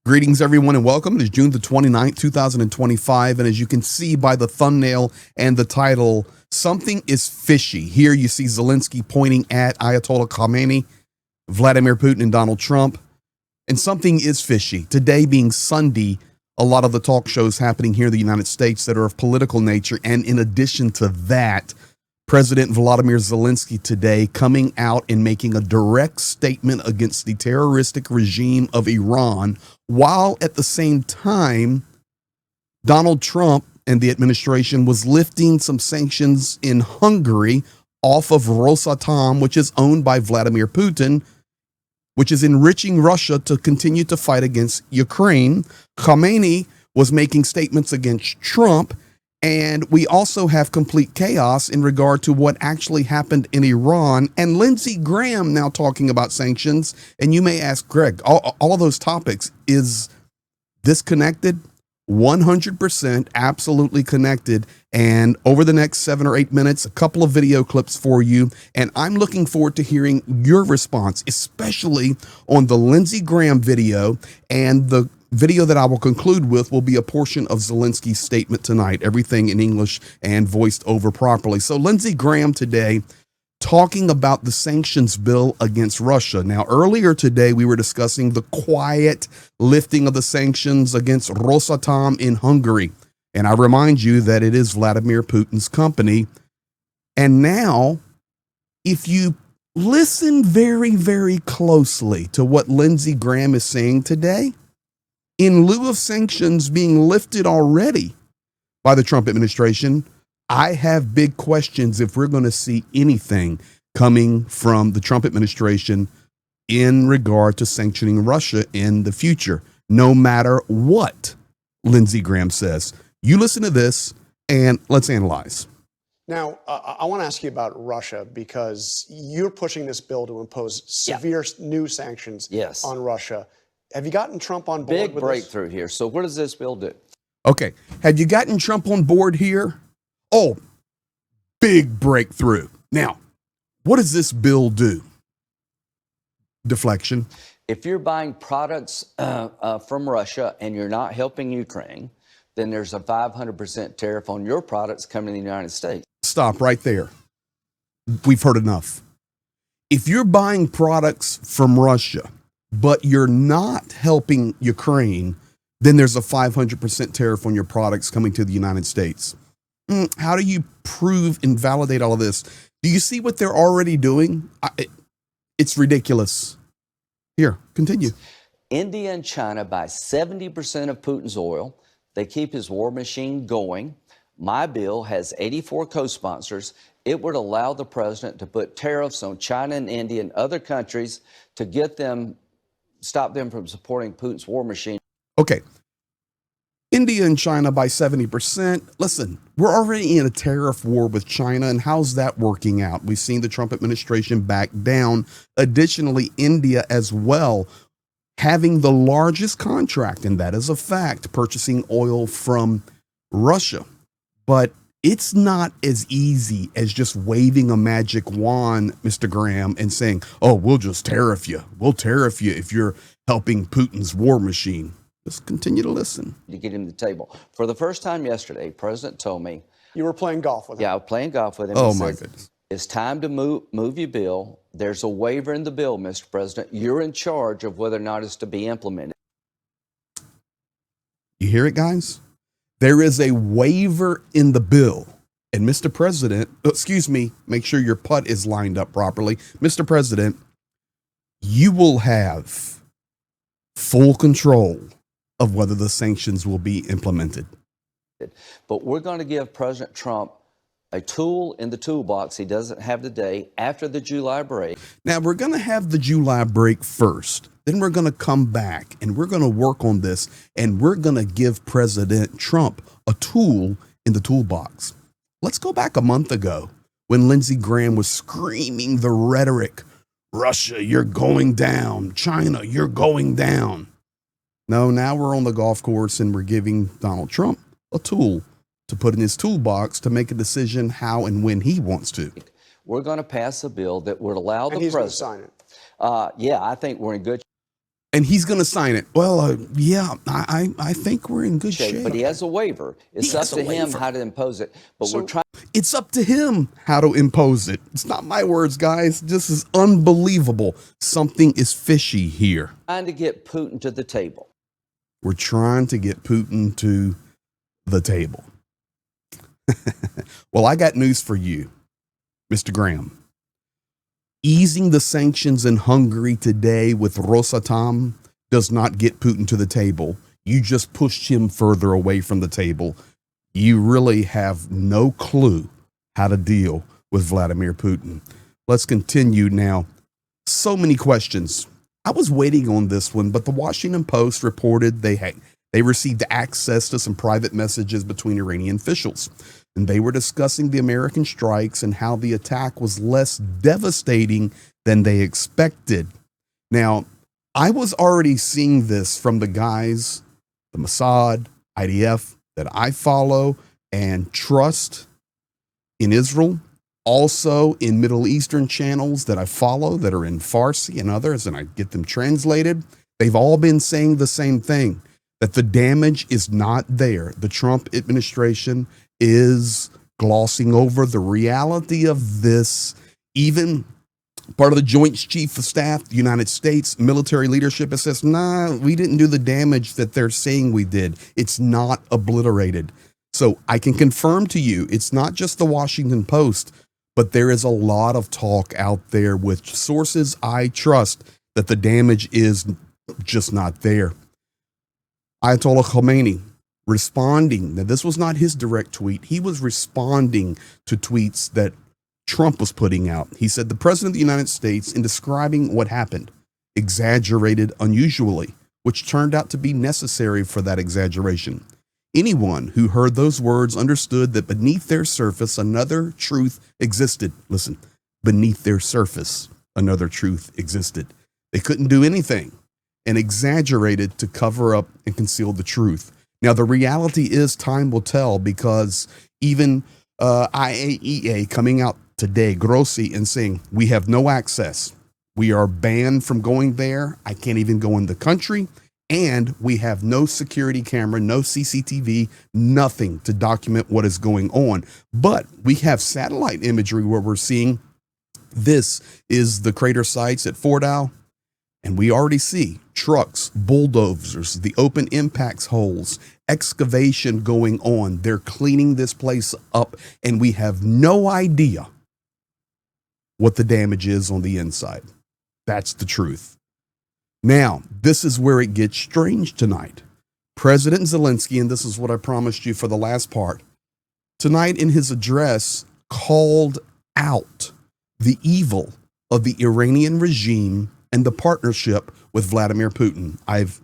Greetings, everyone, and welcome. It is June the 29th, 2025, and as you can see by the thumbnail and the title, something is fishy. Here you see Zelenskyy pointing at Ayatollah Khamenei, Vladimir Putin, and Donald Trump, and something is fishy. Today being Sunday, a lot of the talk shows happening here in the United States that are of political nature, and in addition to that, President Volodymyr Zelenskyy today coming out and making a direct statement against the terroristic regime of Iran, while at the same time, Donald Trump and the administration was lifting some sanctions in Hungary off of Rosatom, which is owned by Vladimir Putin, which is enriching Russia to continue to fight against Ukraine. Khamenei was making statements against Trump. And we also have complete chaos in regard to what actually happened in Iran, and Lindsey Graham now talking about sanctions. And you may ask, Greg, all of those topics, is this connected? 100% absolutely connected. And over the next 7 or 8 minutes, a couple of video clips for you. And I'm looking forward to hearing your response, especially on the Lindsey Graham video, and the video that I will conclude with will be a portion of Zelenskyy's statement tonight, everything in English and voiced over properly. So Lindsey Graham today talking about the sanctions bill against Russia. Now, earlier today, we were discussing the quiet lifting of the sanctions against Rosatom in Hungary. And I remind you that it is Vladimir Putin's company. And now, if you listen very, very closely to what Lindsey Graham is saying today, in lieu of sanctions being lifted already by the Trump administration, I have big questions if we're going to see anything coming from the Trump administration in regard to sanctioning Russia in the future, no matter what Lindsey Graham says. You listen to this and let's analyze. Now, I want to ask you about Russia, because you're pushing this bill to impose severe new sanctions on Russia. Have you gotten Trump on board? Big breakthrough here. So what does this bill do? Okay. Have you gotten Trump on board here? Oh, big breakthrough. Now, what does this bill do? Deflection. If you're buying products from Russia and you're not helping Ukraine, then there's a 500% tariff on your products coming to the United States. Stop right there. We've heard enough. If you're buying products from Russia, but you're not helping Ukraine, then there's a 500% tariff on your products coming to the United States. How do you prove and validate all of this? Do you see what they're already doing? It's ridiculous. Here, continue. India and China buy 70% of Putin's oil. They keep his war machine going. My bill has 84 co-sponsors. It would allow the president to put tariffs on China and India and other countries to stop them from supporting Putin's war machine. Okay. India and China by 70%. Listen, we're already in a tariff war with China, and how's that working out? We've seen the Trump administration back down. Additionally, India as well, having the largest contract, and that is a fact, purchasing oil from Russia. But it's not as easy as just waving a magic wand, Mr. Graham, and saying, oh, we'll just tariff you. We'll tariff you if you're helping Putin's war machine. Just continue to listen. To get him to the table. For the first time yesterday, President told me. You were playing golf with him. Yeah, I was playing golf with him. Oh, my goodness. It's time to move your bill. There's a waiver in the bill, Mr. President. You're in charge of whether or not it's to be implemented. You hear it, guys? There is a waiver in the bill. And Mr. President, excuse me, make sure your putt is lined up properly. Mr. President, you will have full control of whether the sanctions will be implemented. But we're going to give President Trump a tool in the toolbox he doesn't have today after the July break. Now, we're going to have the July break first. Then we're going to come back and we're going to work on this, and we're going to give President Trump a tool in the toolbox. Let's go back a month ago when Lindsey Graham was screaming the rhetoric, Russia, you're going down. China, you're going down. No, now we're on the golf course and we're giving Donald Trump a tool to put in his toolbox to make a decision how and when he wants to. We're going to pass a bill that would allow the president. president. He's going to sign it. Yeah, I think we're in good. And he's going to sign it. Well, yeah, I think we're in good shape. But he has a waiver. It's up to him how to impose it. But we're trying. It's up to him how to impose it. It's not my words, guys. This is unbelievable. Something is fishy here. Trying to get Putin to the table. We're trying to get Putin to the table. Well, I got news for you, Mr. Graham. Easing the sanctions in Hungary today with Rosatom does not get Putin to the table. You just pushed him further away from the table. You really have no clue how to deal with Vladimir Putin. Let's continue now. So many questions. I was waiting on this one, but the Washington Post reported they received access to some private messages between Iranian officials. And they were discussing the American strikes and how the attack was less devastating than they expected. Now, I was already seeing this from the guys, the Mossad, IDF, that I follow and trust in Israel, also in Middle Eastern channels that I follow that are in Farsi and others, and I get them translated. They've all been saying the same thing, that the damage is not there. The Trump administration is glossing over the reality of this. Even part of the Joint Chief of Staff, the United States military leadership, it says, nah, we didn't do the damage that they're saying we did. It's not obliterated. So I can confirm to you, it's not just the Washington Post, but there is a lot of talk out there with sources I trust that the damage is just not there. Ayatollah Khomeini responding. Now, this was not his direct tweet. He was responding to tweets that Trump was putting out. He said the president of the United States, in describing what happened, exaggerated unusually, which turned out to be necessary for that exaggeration. Anyone who heard those words understood that beneath their surface, another truth existed. Listen, beneath their surface, another truth existed. They couldn't do anything and exaggerated to cover up and conceal the truth. Now, the reality is time will tell, because even IAEA coming out today, Grossi, and saying we have no access. We are banned from going there. I can't even go in the country. And we have no security camera, no CCTV, nothing to document what is going on. But we have satellite imagery where we're seeing this is the crater sites at Fordow. And we already see trucks, bulldozers, the open impacts holes, excavation going on. They're cleaning this place up, and we have no idea what the damage is on the inside. That's the truth. Now, this is where it gets strange tonight. President Zelenskyy, and this is what I promised you for the last part, tonight in his address called out the evil of the Iranian regime and the partnership with Vladimir Putin. I've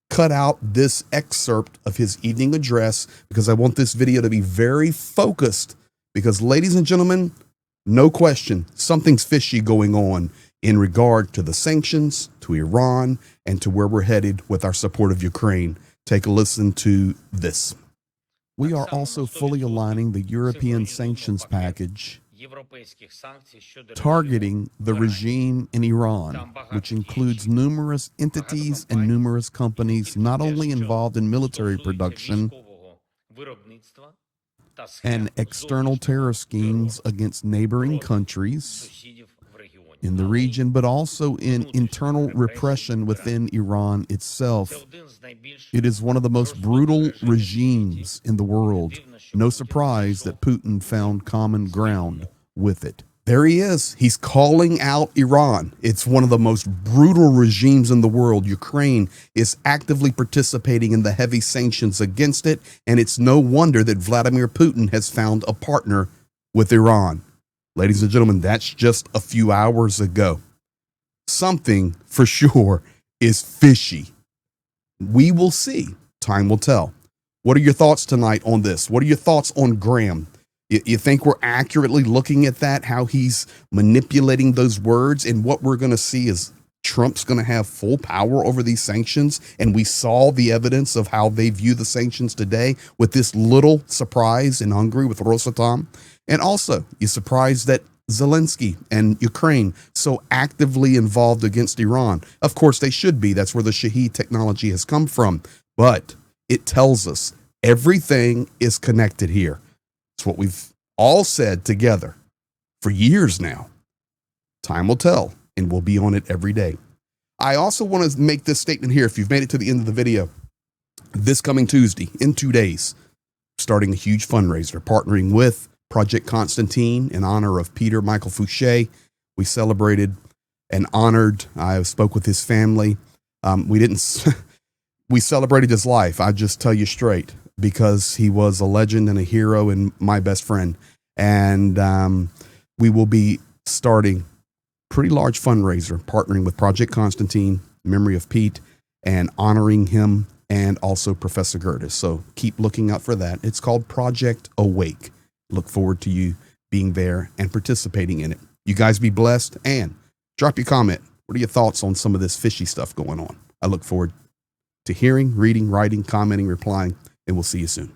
cut out this excerpt of his evening address because I want this video to be very focused, because, ladies and gentlemen, no question, something's fishy going on in regard to the sanctions, to Iran, and to where we're headed with our support of Ukraine. Take a listen to this. We are also fully aligning the European sanctions package targeting the regime in Iran, which includes numerous entities and numerous companies not only involved in military production and external terror schemes against neighboring countries in the region, but also in internal repression within Iran itself. It is one of the most brutal regimes in the world. No surprise that Putin found common ground with it. There he is. He's calling out Iran. It's one of the most brutal regimes in the world. Ukraine is actively participating in the heavy sanctions against it, and it's no wonder that Vladimir Putin has found a partner with Iran. Ladies and gentlemen, that's just a few hours ago. Something for sure is fishy. We will see. Time will tell. What are your thoughts tonight on this? What are your thoughts on Graham? You think we're accurately looking at that, how he's manipulating those words? And what we're going to see is Trump's going to have full power over these sanctions. And we saw the evidence of how they view the sanctions today with this little surprise in Hungary with Rosatom. And also, you're surprised that Zelenskyy and Ukraine so actively involved against Iran? Of course they should be. That's where the Shahed technology has come from. But it tells us everything is connected here. It's what we've all said together for years now. Time will tell, and we'll be on it every day. I also want to make this statement here. If you've made it to the end of the video, this coming Tuesday, in 2 days, starting a huge fundraiser, partnering with Project Konstantin in honor of Peter Michael Fouché. We celebrated and honored. I spoke with his family. We celebrated his life. I just tell you straight, because he was a legend and a hero and my best friend. And we will be starting pretty large fundraiser, partnering with Project Konstantin, memory of Pete, and honoring him, and also Professor Gertis. So keep looking out for that. It's called Project Awake. Look forward to you being there and participating in it. You guys be blessed, and drop your comment. What are your thoughts on some of this fishy stuff going on? I look forward to hearing, reading, writing, commenting, replying, and we'll see you soon.